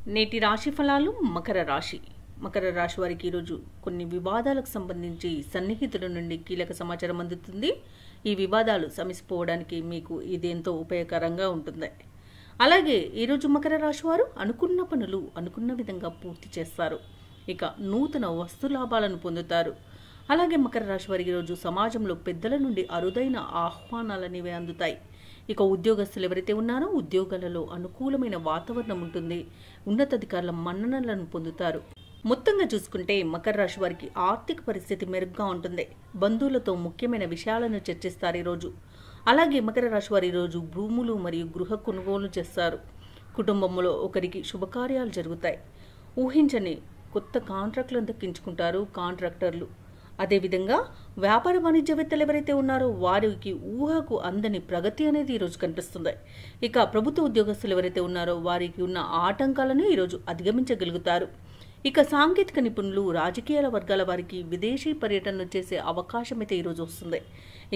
నేటి రాశి ఫలాలు మకర రాశి వారికి ఈరోజు కొన్ని వివాదాలకు సంబంధించి సన్నిహితుల నుండి కీలక సమాచారం అందుతుంది. ఈ వివాదాలు సమసిపోవడానికి మీకు ఇదేంతో ఉపయోగకరంగా ఉంటుంది. అలాగే ఈరోజు మకర రాశి వారు అనుకున్న పనులు అనుకున్న విధంగా పూర్తి చేస్తారు. ఇక నూతన వస్తు లాభాలను పొందుతారు. అలాగే మకర రాశి వారికి ఈరోజు సమాజంలో పెద్దల నుండి అరుదైన ఆహ్వానాలనేవి అందుతాయి. ఇక ఉద్యోగస్తులు ఎవరైతే ఉన్నారో ఉద్యోగాలలో అనుకూలమైన వాతావరణం ఉంటుంది. ఉన్నతాధికారుల మన్ననలను పొందుతారు. మొత్తంగా చూసుకుంటే మకర రాశి వారికి ఆర్థిక పరిస్థితి మెరుగ్గా ఉంటుంది. బంధువులతో ముఖ్యమైన విషయాలను చర్చిస్తారు ఈరోజు. అలాగే మకర రాశి వారు ఈరోజు భూములు మరియు గృహ కొనుగోలు చేస్తారు. కుటుంబంలో ఒకరికి శుభకార్యాలు జరుగుతాయి. ఊహించని కొత్త కాంట్రాక్టులను దక్కించుకుంటారు కాంట్రాక్టర్లు. అదేవిధంగా వ్యాపార వాణిజ్యవేత్తలు ఎవరైతే ఉన్నారో వారికి ఊహకు అందని ప్రగతి అనేది ఈరోజు కనిపిస్తుంది. ఇక ప్రభుత్వ ఉద్యోగస్తులు ఎవరైతే ఉన్నారో వారికి ఉన్న ఆటంకాలను ఈరోజు అధిగమించగలుగుతారు. ఇక సాంకేతిక నిపుణులు రాజకీయాల వర్గాల వారికి విదేశీ పర్యటనలు చేసే అవకాశం అయితే ఈరోజు వస్తుంది.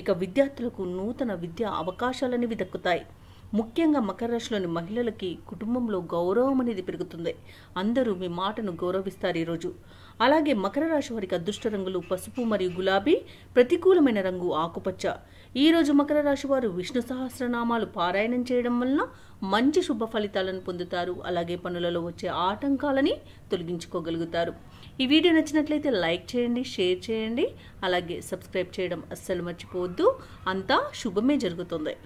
ఇక విద్యార్థులకు నూతన విద్యా అవకాశాలనేవి దక్కుతాయి. ముఖ్యంగా మకర రాశిలోని మహిళలకి కుటుంబంలో గౌరవం అనేది పెరుగుతుంది. అందరూ మీ మాటను గౌరవిస్తారు ఈరోజు. అలాగే మకర రాశి వారికి అదృష్ట రంగులు పసుపు మరియు గులాబీ, ప్రతికూలమైన రంగు ఆకుపచ్చ. ఈరోజు మకర రాశి వారు విష్ణు సహస్రనామాలు పారాయణం చేయడం వలన మంచి శుభ ఫలితాలను పొందుతారు. అలాగే పనులలో వచ్చే ఆటంకాలని తొలగించుకోగలుగుతారు. ఈ వీడియో నచ్చినట్లయితే లైక్ చేయండి, షేర్ చేయండి, అలాగే సబ్స్క్రైబ్ చేయడం అస్సలు మర్చిపోవద్దు. అంతా శుభమే జరుగుతుంది.